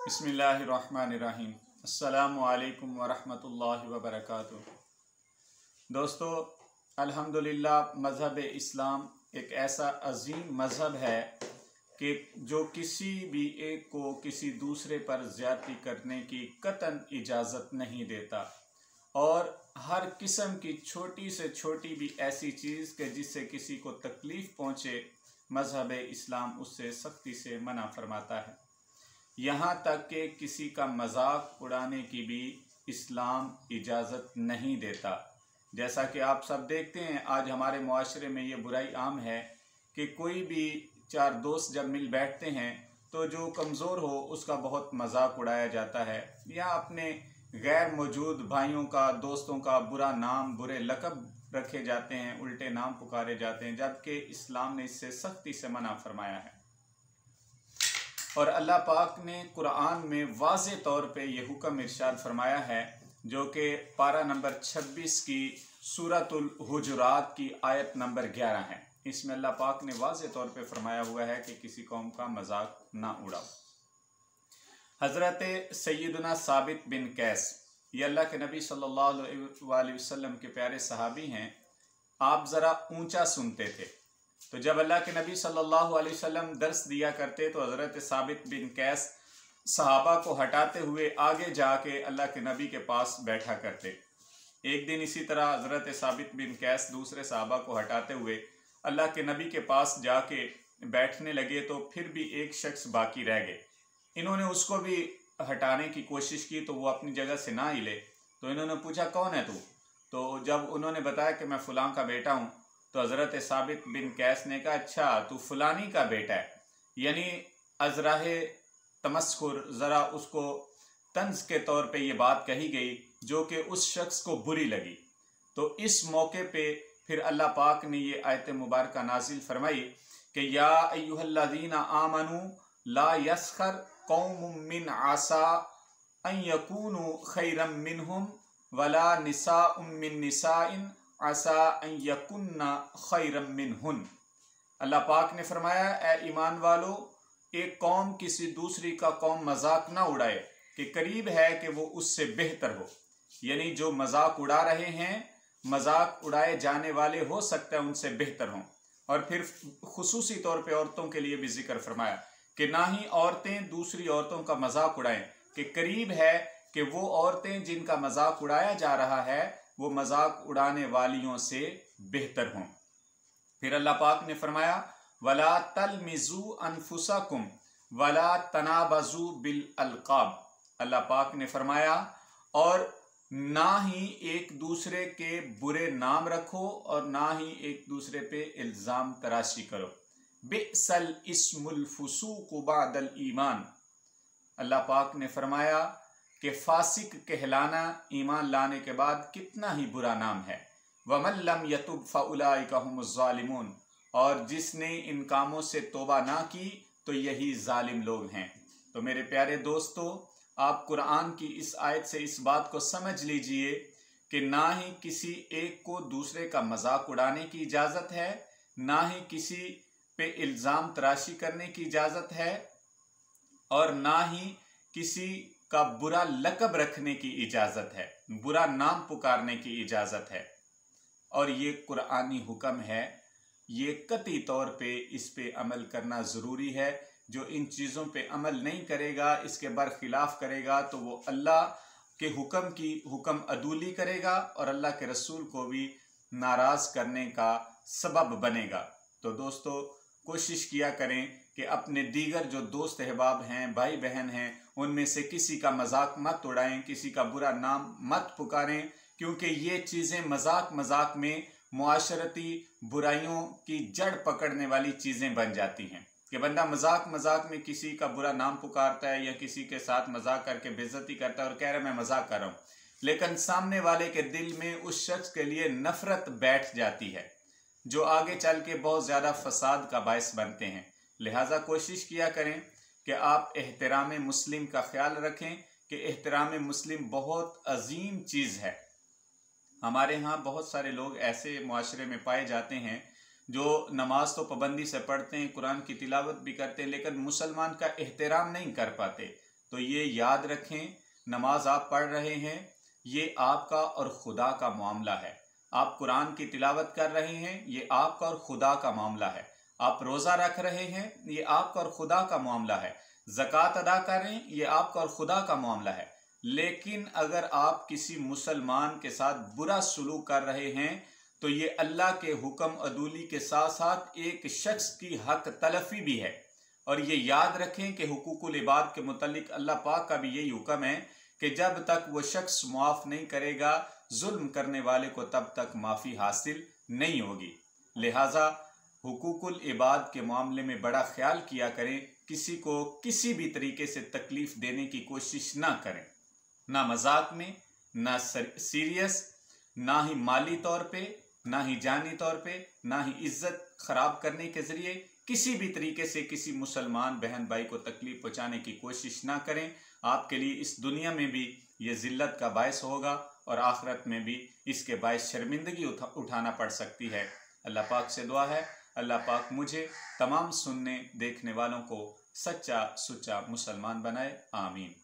बिस्मिल्लाहिर्रहमानिर्रहीम। अस्सलामु अलैकुम वरहमतुल्लाहि वबरकातुह। दोस्तों, अल्हम्दुलिल्लाह मज़हब इस्लाम एक ऐसा अजीम मज़हब है कि जो किसी भी एक को किसी दूसरे पर ज़्यादती करने की कतन इजाज़त नहीं देता और हर किस्म की छोटी से छोटी भी ऐसी चीज़ के जिससे किसी को तकलीफ़ पहुँचे, मज़हब इस्लाम उससे सख्ती से मना फरमाता है। यहाँ तक कि किसी का मजाक उड़ाने की भी इस्लाम इजाज़त नहीं देता। जैसा कि आप सब देखते हैं, आज हमारे मुआशरे में ये बुराई आम है कि कोई भी चार दोस्त जब मिल बैठते हैं तो जो कमज़ोर हो उसका बहुत मजाक उड़ाया जाता है या अपने गैर मौजूद भाइयों का, दोस्तों का बुरा नाम, बुरे लक़ब रखे जाते हैं, उल्टे नाम पुकारे जाते हैं, जबकि इस्लाम ने इससे सख्ती से मना फरमाया है। और अल्लाह पाक ने कुरान में वाज़े तौर पे ये हुक्म इरशाद फरमाया है, जो कि पारा नंबर 26 की सूरतुल हुजुरात की आयत नंबर 11 है। इसमें अल्लाह पाक ने वाज़े तौर पे फरमाया हुआ है कि किसी कौम का मजाक ना उड़ाओ। हज़रत सैयदना साबित बिन कैस, ये अल्लाह के नबी सल्लल्लाहु अलैहि वसल्लम के प्यारे सहाबी हैं। आप ज़रा ऊंचा सुनते थे, तो जब अल्लाह के नबी सल्लल्लाहु अलैहि वसल्लम दर्स दिया करते तो हज़रत साबित बिन कैस सहाबा को हटाते हुए आगे जाके अल्लाह के नबी के पास बैठा करते। एक दिन इसी तरह हज़रत साबित बिन कैस दूसरे सहाबा को हटाते हुए अल्लाह के नबी के पास जाके बैठने लगे, तो फिर भी एक शख्स बाकी रह गए। इन्होंने उसको भी हटाने की कोशिश की तो वो अपनी जगह से ना हिले। तो इन्होंने पूछा, कौन है तू? तो जब उन्होंने बताया कि मैं फ़लाँ का बेटा हूँ, तो हज़रत साबित बिन कैस ने कहा, अच्छा तू फलानी का बेटा है। यानी अज़राहे तमस्कुर, ज़रा उसको तंज के तौर पे ये बात कही गई जो कि उस शख्स को बुरी लगी। तो इस मौके पे फिर अल्लाह पाक ने ये आयत मुबारक नाजिल फरमाई कि या अय्युहल्लज़ीना आमनू ला यस्खर कौमुम मिन आसा अन यकूनु खैरम मिनहुम वला निसाउम मिन निसाइन आसा अन यकुन्ना खैरम मिनहुन। अल्लाह पाक ने फरमाया, ए ईमान वालो, एक कौम किसी दूसरी का कौम मजाक ना उड़ाए कि करीब है कि वो उससे बेहतर हो। यानी जो मजाक उड़ा रहे हैं, मजाक उड़ाए जाने वाले हो सकता है उनसे बेहतर हों। और फिर खुसूसी तौर पे औरतों के लिए भी जिक्र फरमाया कि ना ही औरतें दूसरी औरतों का मजाक उड़ाएं, कि करीब है कि वो औरतें जिनका मजाक उड़ाया जा रहा है वो मजाक उड़ाने वालियों से बेहतर हों। फिर अल्लाह पाक ने फरमाया, वला तलमिजू अनफुसकुम वला तनाबजू बिल अलकाब। अल्लाह पाक ने फरमाया, और ना ही एक दूसरे के बुरे नाम रखो और ना ही एक दूसरे पे इल्ज़ाम तराशी करो। बिसल इस्मुल फुसूक बादल ईमान। अल्लाह पाक ने फरमाया कि फासिक कहलाना ईमान लाने के बाद कितना ही बुरा नाम है। वमन लम यतुब फउलाइका हुमुज़ ज़ालिमून, और जिसने इन कामों से तौबा ना की तो यही जालिम लोग हैं। तो मेरे प्यारे दोस्तों, आप कुरान की इस आयत से इस बात को समझ लीजिए कि ना ही किसी एक को दूसरे का मजाक उड़ाने की इजाज़त है, ना ही किसी पे इल्ज़ाम तराशी करने की इजाज़त है, और ना ही किसी का बुरा लक़ब रखने की इजाज़त है, बुरा नाम पुकारने की इजाज़त है। और ये कुरानी हुक्म है, ये कतई तौर पे इस पे अमल करना ज़रूरी है। जो इन चीज़ों पे अमल नहीं करेगा, इसके बरखिलाफ़ करेगा, तो वो अल्लाह के हुक्म की हुक्म अदूली करेगा और अल्लाह के रसूल को भी नाराज़ करने का सबब बनेगा। तो दोस्तों, कोशिश किया करें कि अपने दीगर जो दोस्त अहबाब हैं, भाई बहन हैं, उनमें से किसी का मजाक मत उड़ाएं, किसी का बुरा नाम मत पुकारें, क्योंकि ये चीज़ें मजाक मजाक में मुआशरती बुराइयों की जड़ पकड़ने वाली चीज़ें बन जाती हैं कि बंदा मजाक मजाक में किसी का बुरा नाम पुकारता है या किसी के साथ मजाक करके बेइज्जती करता है और कह रहा है मैं मजाक कर रहा हूँ, लेकिन सामने वाले के दिल में उस शख्स के लिए नफरत बैठ जाती है जो आगे चल के बहुत ज़्यादा फसाद का बायस बनते हैं। लिहाजा कोशिश किया करें कि आप एहतराम मुस्लिम का ख्याल रखें कि एहतराम मुस्लिम बहुत अजीम चीज़ है। हमारे यहाँ बहुत सारे लोग ऐसे मुआशरे में पाए जाते हैं जो नमाज तो पाबंदी से पढ़ते हैं, कुरान की तिलावत भी करते हैं, लेकिन मुसलमान का एहतराम नहीं कर पाते। तो ये याद रखें, नमाज आप पढ़ रहे हैं, ये आपका और खुदा का मामला है। आप कुरान की तिलावत कर रहे हैं, ये आपका और खुदा का मामला है। आप रोज़ा रख रहे हैं, ये आपका और खुदा का मामला है। ज़कात अदा कर रहे हैं, ये आपका और खुदा का मामला है। लेकिन अगर आप किसी मुसलमान के साथ बुरा सलूक कर रहे हैं तो ये अल्लाह के हुक्म अदूली के साथ साथ एक शख्स की हक तलफी भी है। और ये याद रखें कि हुकूकुल इबाद के मुतल्लिक अल्लाह पाक का भी यही हुक्म है कि जब तक वो शख्स माफ़ नहीं करेगा जुल्म करने वाले को, तब तक माफ़ी हासिल नहीं होगी। लिहाजा हुकूकुल इबाद के मामले में बड़ा ख्याल किया करें, किसी को किसी भी तरीके से तकलीफ़ देने की कोशिश ना करें, ना मजाक में, ना सीरियस, ना ही माली तौर पे, ना ही जानी तौर पे, ना ही इज्जत खराब करने के ज़रिए किसी भी तरीके से किसी मुसलमान बहन भाई को तकलीफ पहुंचाने की कोशिश ना करें। आपके लिए इस दुनिया में भी ये ज़िल्लत का बायस होगा और आखिरत में भी इसके बायस शर्मिंदगी उठाना पड़ सकती है। अल्लाह पाक से दुआ है, अल्लाह पाक मुझे तमाम सुनने देखने वालों को सच्चा सुच्चा मुसलमान बनाए। आमीन।